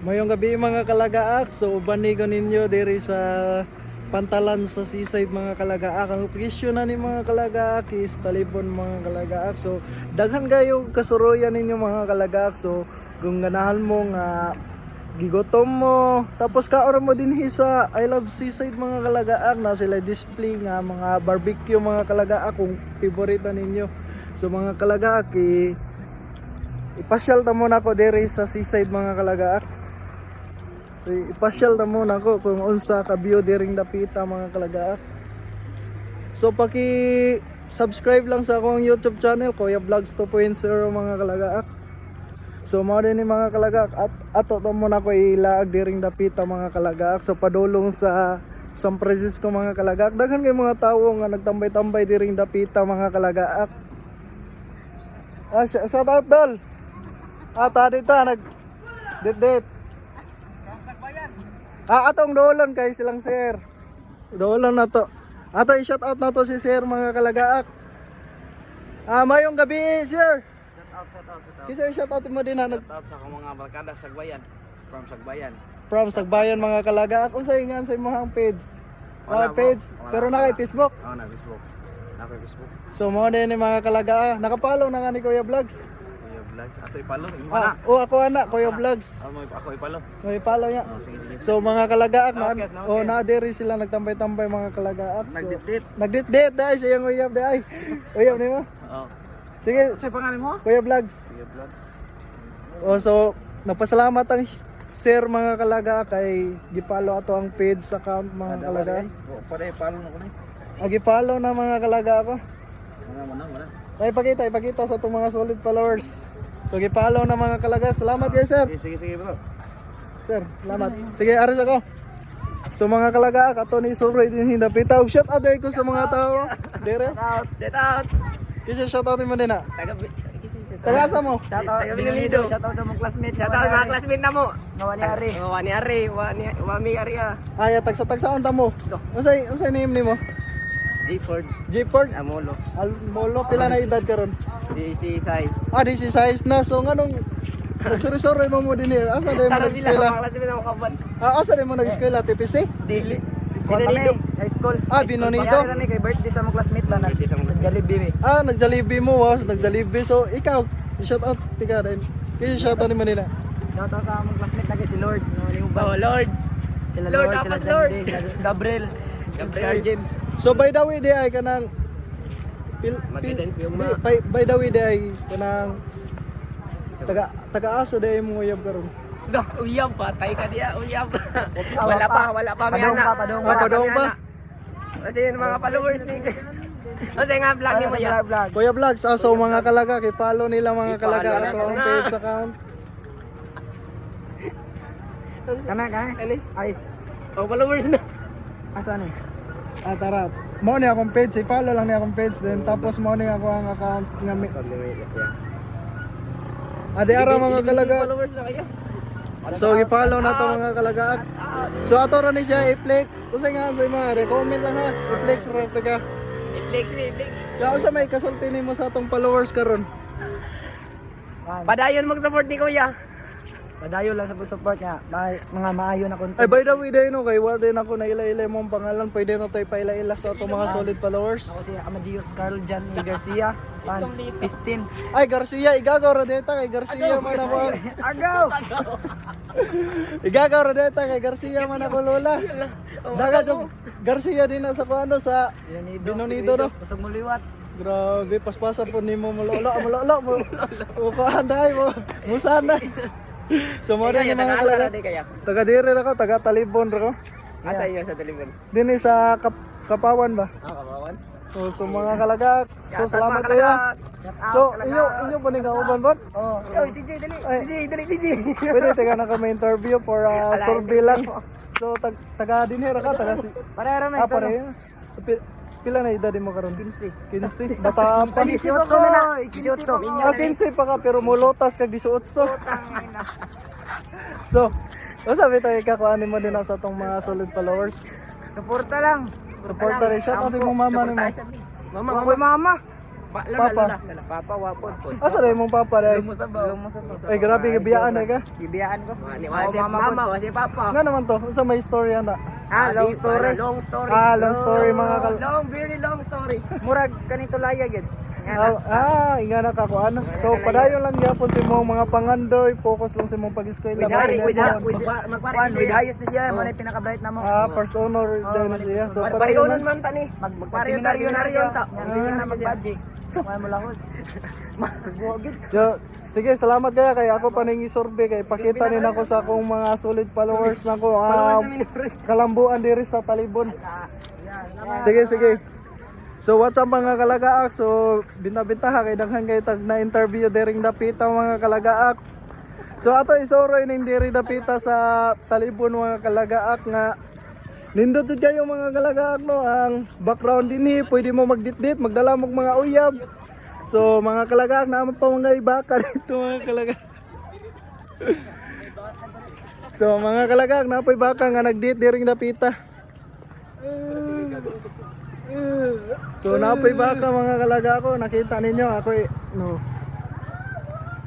Mayong gabi mga kalagaak, so banigo ninyo diri sa Pantalan sa seaside mga kalagaak. Ang location na ni mga kalagaak is Talibon mga kalagaak. So daghan kayo kasuroyan ninyo mga kalagaak. So kung ganahan mo nga gigotom mo, tapos kaoran mo din sa I Love Seaside mga kalagaak, na sila display nga mga barbecue mga kalagaak kung favorite ninyo. So mga kalagaak, ipasyal ta muna ko diri sa seaside mga kalagaak. Ipasyal na muna ko kung unsa ka view diring dapita mga kalagaak. So paki-subscribe lang sa akong YouTube channel, Kuya Vlogs 2.0 mga kalagaak. So mao din ni mga kalagaak, at ato to muna ko ilaag diring dapita mga kalagaak. So padulong sa San Francisco mga kalagaak, daghan kay mga tawo nga nagtambay-tambay diring dapita mga kalagaak. Shout out dol. Tadi ta nag dit atong dolan kay silang sir. Dolan na to. Ato i-shout out na to si sir mga kalagaak. Mayong gabi sir. Shout out. Kisa i-shout out mo din na Shout out sa akong mga barkada Sagbayan. From Sagbayan. from Sagbayan mga kalagaak. Unsa ingan sa imong page? Wala, Page, wala, pero na kay Facebook. Na Facebook. Na kay Facebook. So mo din ni mga kalagaak. Nakapollow na nga ni Kuya Vlogs. Kuya Vlogs. Ato ipalo. Imo na. Ako ana Kuya Vlogs. Ako ipalo. May follow niya. Sige. So mga kalagaak na Okay. na diri sila nagtambay-tambay mga kalagaak. So, Nagdit-dit. nagdit-dit dai sa iyang uyab dai. Uyab nimo. Oo. Sige, Sa pangalan mo? Kuya Vlogs. Kuya Vlogs. So nagpasalamat ang sir mga kalagaak kay gi-follow ato ang page account mga kalagaak. Pare ipalo na ko ni. Gi-follow na mga kalagaak ko. Mana. Ipakita sa itong mga solid followers. So gi-follow na mga kalagaak. Salamat guys sir. Sige bro. Sir, salamat. Sige, aras ako. So mga kalagaak, ato ni Suroy din hinapita. Shout out ko sa mga tao. Dire. Shout out. Kasi shout out mo din na. Tagasa mo. Shout out Binonido. Shout out sa mga classmate. Shout out mga classmate na mo. Nawani ari. Wani ari ah. Ay, tagsa-tagsa unta mo. Unsay name nimo? G-Ford. Gport. Amolo. Almolo, pila na edad karon? DC size. This is size na. So nganong nagsuri-suri mo din eh. Asa din mo Tara sila nag-eskwela? mga classmate na mo kaban. Asa din mo nag-eskwela? TPC? Dili. Binonido. High school. Binonido. Pagkari na kay birthday sa mga classmate ba na sa Jollibee. Nag-Jollibee mo, nag-Jollibee. So ikaw, i-shout out tika din. Kasi shout out ni Manila. Shout out sa mga classmate lagi si Lord. Nawani uban. Oh Lord. Sila Lord, Lord, sila tapos Lord. Jande, sila Gabriel. Sir James. So by the way, di ay kanang Mag-dance mo yung mga. by the way, di ay kanang taga-asa di ay mo uyab karon. No, uyab pa. Tay ka diya, uyab. Wala pa. May Padong anak. pa, padong pa. Padong pa. Kasi yung mga followers ni. Kasi nga vlog ni mo ya. Vlog. Kuya Vlogs, so mga kalaga, i-follow nila mga kalaga I-follow ato na ang nga. page account. Kana. Ano? Ay, Oh, followers na. asa ni? Tara. Mao ni akong page, i-follow lang ni akong page din. Tapos mao ni ako ang account nga Adi ara mga kalaga. Followers na kayo. So i-follow na to mga kalaga. So ato ra ni siya i-flex. Usay nga sa mga recommend lang ha. I-flex ra taga. I-flex. Kaya sa may kasulti nimo sa atong followers karon. Padayon mag-support ni Kuya. Padayo lang sa support niya. Mga maayo na content. Ay by the way, no kay wa din ako na ila-ila mong pangalan. Pwede na tayo paila-ila sa atong mga solid followers. Ako si Amadios Carl Jan Garcia. Pan 15. Ay Garcia, igagaw ra deta kay Garcia man ako. Agaw. Igagaw ra deta kay Garcia man ako lola. Dagat yung Garcia din na sa kuano sa Binonido no. Usog mo liwat. Grabe, paspasan po nimo mo lola mo. Upahanday mo. Musana. So mo din yung mga kalaga. Taga dire ra ko, taga Talibon ra ko. Asa iyo sa telefon? Dinhi sa Kapawan ba? Kapawan. So mga kalaga, so salamat kayo. So inyo pa ning kauban bot? Oh, CJ dali. Pwede taga na kami interview for survey lang. So taga dinhi ra ka, taga si Para may pare. Pila na edad mo karon? 15. Bataan pa. 18 na. 18. 15 pa ka pero molotas kag 18. So, sabi tayo ikakuan mo din sa tong mga solid followers. Suporta lang. Support rin siya. Ano mo mama ni mo? Mama. Papa. Papa, wapon po. Asa na imong papa dai? Lumusabang. Ay grabe biyaan na ka. Bibiyaan ko. Wala si mama, wala si papa. Nga naman to, unsa may istorya na? Long story. Long story. Long story mga Very long story. Murag kanito layag yun. inga na ka ko ano. So padayon lang gyapon si mong mga pangandoy, focus lang si mong pag-eskwela. With highest ni siya, man pinaka-bright na mo. First honor din siya. So Bayon padayon man tani. Magseminaryo na Pare-seminaryo siya. ta. Hindi na mag-budget. May mo lahos. Yo, sige, salamat kaya kay ako pa ning isorbe kay pakita din ako sa akong mga solid followers nako. Kalambuan diri sa Talibon. Sige. So what's up mga kalagaak? So binta-bintaha kay daghan kay tag na interview diring dapita mga kalagaak. So ato isoroy ning diri dapita sa Talibon mga kalagaak nga nindot jud kayo mga kalagaak no ang background dinhi pwede mo magditdit magdala mo mga uyab. So mga kalagaak na pa mga ibaka dito mga kalagaak. So mga kalagaak na pa ibaka nga nagdit diring dapita. So napoy baka mga kalaga ko, nakita ninyo ako no.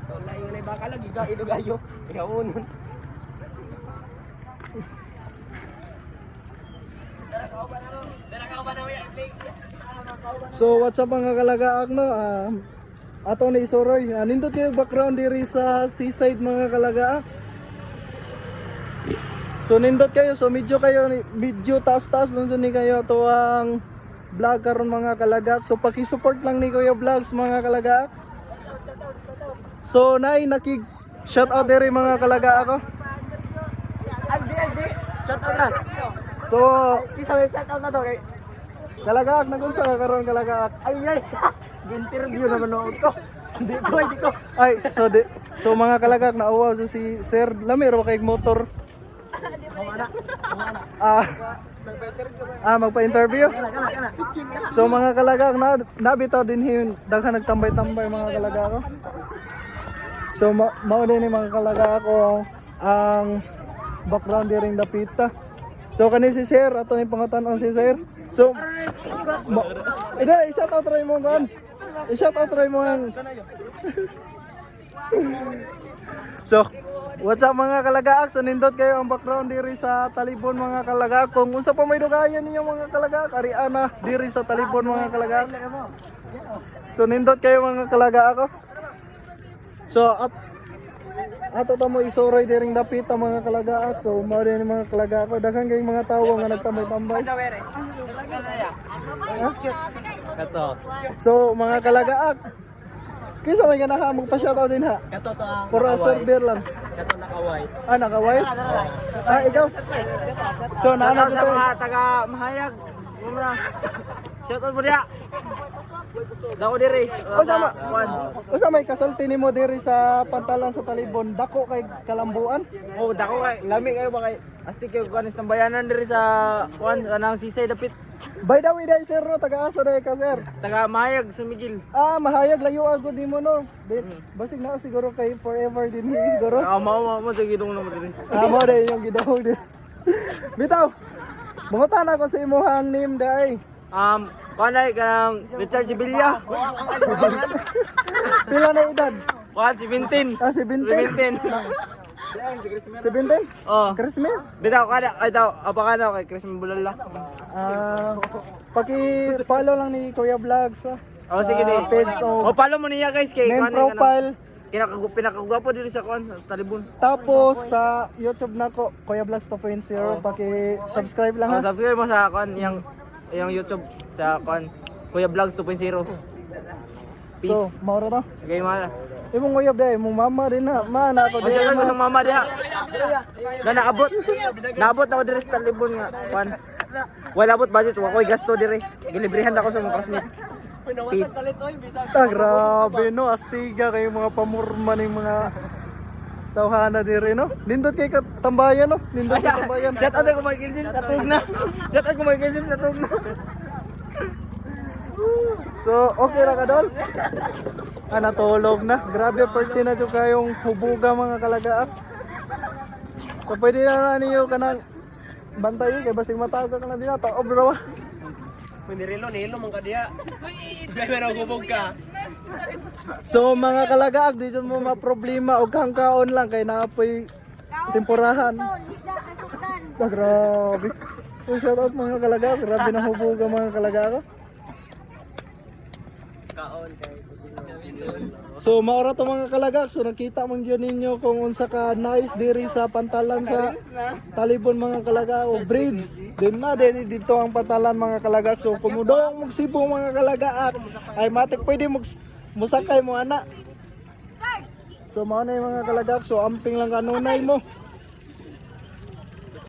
Wala yung baka lagi ga idugayo. Iyawon. So what's up mga kalagaak no? Ato ni isoroy. Nindot kayo background diri sa seaside mga kalagaak. So nindot kayo, so medyo taas-taas lang ni kayo to ang vlog karon mga kalagaak. So paki-support lang ni Kuya Vlogs mga kalagaak. So nay shout out diri mga kalagaak ko. Aldi. Shout out na. So Isa may shout out na to kay. kalagaak nagunsa ka karon kalagaak. Ay. Interview na manood ko. Hindi ko. Ay, so mga kalagak na uwaw si Sir Lamir ba kay motor? Magpa-interview? So mga kalagak na nabitaw din hin daghan nagtambay-tambay mga kalagak ko. So mao din ni mga kalagak ko ang background diring dapita. So kani si Sir ato ni pangatan-on si Sir. So i-shout out try mo gan. I-shout out try mo ang So, what's up mga kalagaak? So nindot kayo ang background diri sa Talibon mga kalagaak. Kung unsa pa may dugayan ninyo mga kalagaak, ariana diri sa Talibon mga kalagaak. So nindot kayo mga kalagaak. So ato ta mo isoroy diring dapita mga kalagaak. So mao din mga kalagaak ko daghan kay mga tawo nga nagtambay-tambay. So mga kalagaak, kisa may ganaha magpa-shoutout din ha. Puro server lang. Nakaway? Ikaw? So naana Sa mga taga Mahayag. Mumra. Shout out mo dia. Dako diri. Usa may kasulti nimo diri sa pantalan sa Talibon, dako kay kalambuan. Dako kay lami kayo ba kay asti kayo kuan sa bayanan diri sa kuan kanang sisay dapit. By the way, dai sir, no, taga-asa dai ka sir. Taga Mahayag sa Miguel. Mahayag layo agud nimo no. Basig na siguro kay forever din siguro. Mao sa gidong naman diri. Mo dai yung gidawog din. Bitaw. Mangutan ako sa imong name dai. Kanay kanang Richard Sibilya. Pila na edad? Kuan 17. 17. 17? Oh. Christmas? Bitaw kada apa kana kay Christmas Bulala. Paki-follow lang ni Kuya Vlogs Sige. page Follow mo niya guys kay main profile. Pinakagwapo diri sa kuan sa Talibon. Tapos sa YouTube nako Kuya Vlogs 2.0 paki-subscribe lang ha. Subscribe mo sa kuan yung YouTube sa kuan Kuya Vlogs 2.0. So, maura to. Okay, mana. Imong uyab dai, imong mama din na. Na ako Kasi ko sa mama diha. Na naabot ako diri sa Talibon nga kuan. Wala abot budget, wa koy gasto diri. Gilibrihan ako sa mga classmate. Peace. Grabe no, astiga kay mga pamurma ning mga tawhana diri no. Nindot kay katambayan no. Nindot kay tambayan. Shout out ko Michael Jim sa tugna. Shout out ko Michael Jim sa tugna. So, okay ra ka dol? Natulog na. Grabe party na jud kayong hubuga mga kalagaak. So pwede na niyo kanang bantayo kay basig mataga ka na dinata. Bro. Nilo man ka diya. May meron gubog ka. So mga kalagaak, di dyan mo maproblema o kang kaon lang kay naapoy tempurahan. Ah, grabe. So, shout out mga kalagaak, grabe na hubuga mga kalagaak. So maura to mga kalagak, so nakita man gyud ninyo kung unsa ka nice diri sa pantalan sa Talibon mga kalagak o bridge. Din na din dito ang pantalan mga kalagak. So kumudong magsibo mga kalagaak ay matik pwede musakay mo ana. So mao na yung mga kalagak, so amping lang kanunay mo.